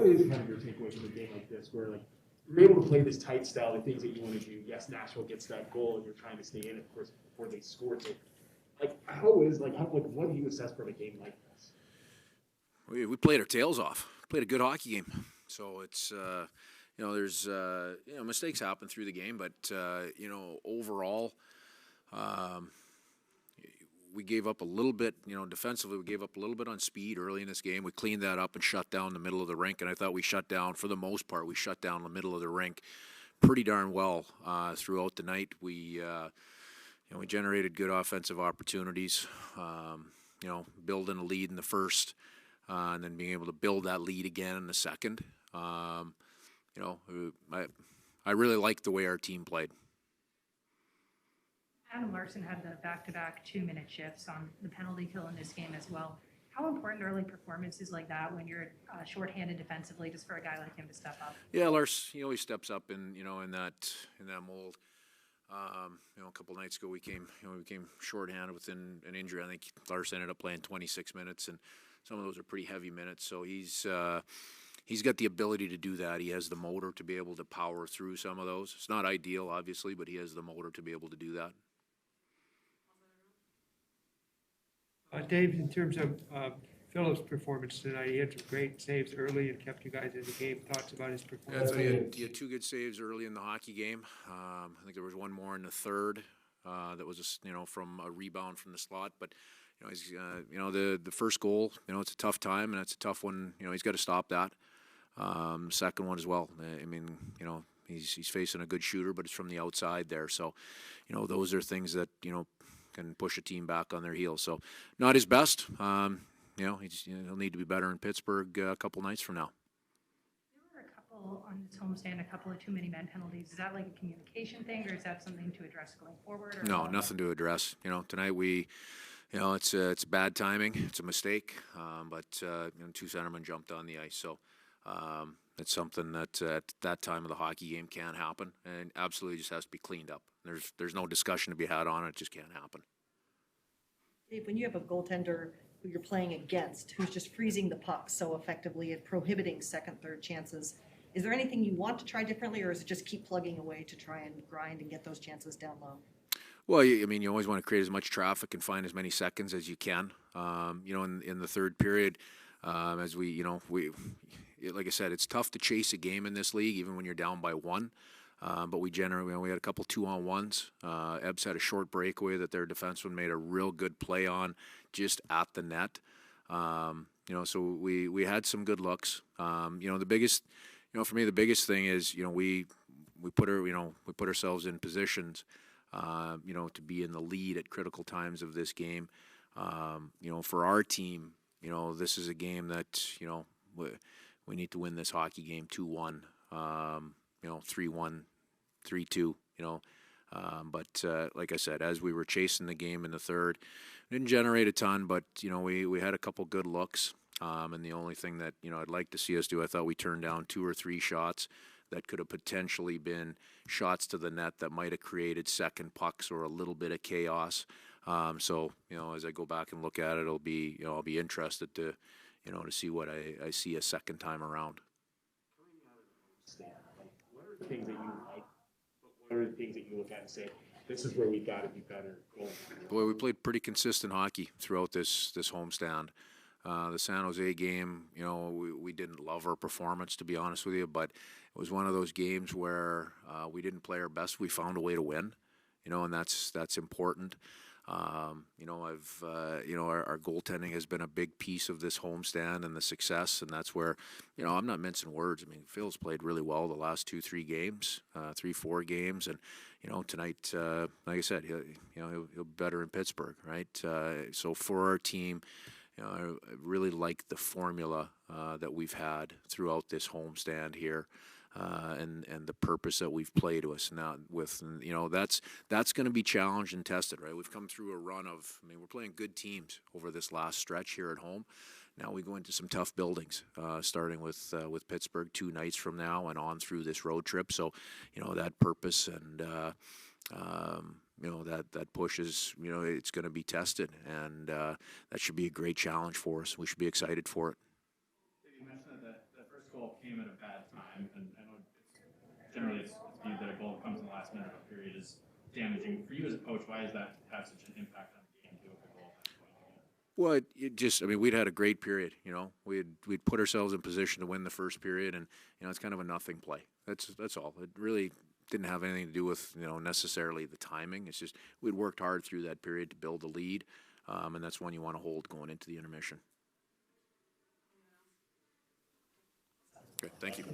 what is kind of your takeaway from a game like this, where like you're able to play this tight style, the things that you want to do? Yes, Nashville gets that goal, and you're trying to stay in, of course, before they score. So, like, what do you assess from a game like this? We played our tails off. Played a good hockey game. So it's there's mistakes happen through the game, but overall, we gave up a little bit. Defensively, we gave up a little bit on speed early in this game. We cleaned that up and shut down the middle of the rink, and I thought we shut down, for the most part, we shut down the middle of the rink pretty darn well throughout the night. We generated good offensive opportunities. Building a lead in the first, and then being able to build that lead again in the second. I really liked the way our team played. Adam Larson had the back-to-back 2-minute shifts on the penalty kill in this game as well. How important early performances like that when you're shorthanded defensively, just for a guy like him to step up? Yeah, Lars, he always steps up in that mold. A couple nights ago we came shorthanded with an injury. I think Lars ended up playing 26 minutes, and some of those are pretty heavy minutes. So he's got the ability to do that. He has the motor to be able to power through some of those. It's not ideal, obviously, but he has the motor to be able to do that. Dave, in terms of Phillips' performance tonight, he had some great saves early and kept you guys in the game. Thoughts about his performance? Yeah, he had 2 good saves early in the hockey game. I think there was one more in the third that was from a rebound from the slot. But he's the first goal. It's a tough time, and it's a tough one. He's got to stop that. Second one as well. I mean, he's facing a good shooter, but it's from the outside there. So, those are things that can push a team back on their heels. So, not his best. He'll need to be better in Pittsburgh a couple nights from now. There were a couple on this homestand, a couple of too many men penalties. Is that like a communication thing, or is that something to address going forward? No, nothing to address. Tonight it's bad timing. It's a mistake. But 2 centermen jumped on the ice. So it's something that at that time of the hockey game can't happen, and absolutely just has to be cleaned up. There's no discussion to be had on it. It just can't happen. Dave, when you have a goaltender who you're playing against, who's just freezing the puck so effectively and prohibiting second, third chances, is there anything you want to try differently, or is it just keep plugging away to try and grind and get those chances down low? Well, you always want to create as much traffic and find as many seconds as you can. In the third period, as we like I said, it's tough to chase a game in this league, even when you're down by 1. But we had a couple 2-on-1s. Ebbs had a short breakaway that their defenseman made a real good play on, just at the net. So we had some good looks. The biggest, for me, the biggest thing is we put ourselves in positions, to be in the lead at critical times of this game. For our team, this is a game that we need to win this hockey game 2-1. 3-1, 3-2, but like I said, as we were chasing the game in the third, didn't generate a ton, but we had a couple good looks, and the only thing that I'd like to see us do, I thought we turned down 2 or 3 shots that could have potentially been shots to the net that might have created second pucks or a little bit of chaos. So as I go back and look at it, I'll be interested to to see what I see a second time around. What are the things that you like, but what are the things that you look at and say, this is where we've got to be better going forward? Boy, we played pretty consistent hockey throughout this homestand. The San Jose game, we didn't love our performance, to be honest with you, but it was one of those games where we didn't play our best. We found a way to win, and that's important. Our goaltending has been a big piece of this homestand and the success, and that's where, I'm not mincing words. I mean, Phil's played really well the last 2-3 games, 3-4 games, and tonight, like I said, he'll be better in Pittsburgh, right? So for our team, I really like the formula that we've had throughout this homestand here. And the purpose that we've played to us now with, that's going to be challenged and tested, right? We've come through a run of, we're playing good teams over this last stretch here at home. Now we go into some tough buildings, starting with Pittsburgh 2 nights from now and on through this road trip. So, that purpose and that push is, it's going to be tested, and that should be a great challenge for us. We should be excited for it. You mentioned that the first goal came at a bad time, and I know generally it's viewed that a goal comes in the last minute of a period is damaging. For you as a coach, why does that have such an impact on the game to a goal at that point? Well, it just, I mean, we'd had a great period, you know. We'd put ourselves in position to win the first period, and, you know, it's kind of a nothing play. That's all. It really didn't have anything to do with, you know, necessarily the timing. It's just we'd worked hard through that period to build a lead, and that's one you want to hold going into the intermission. Okay, thank you.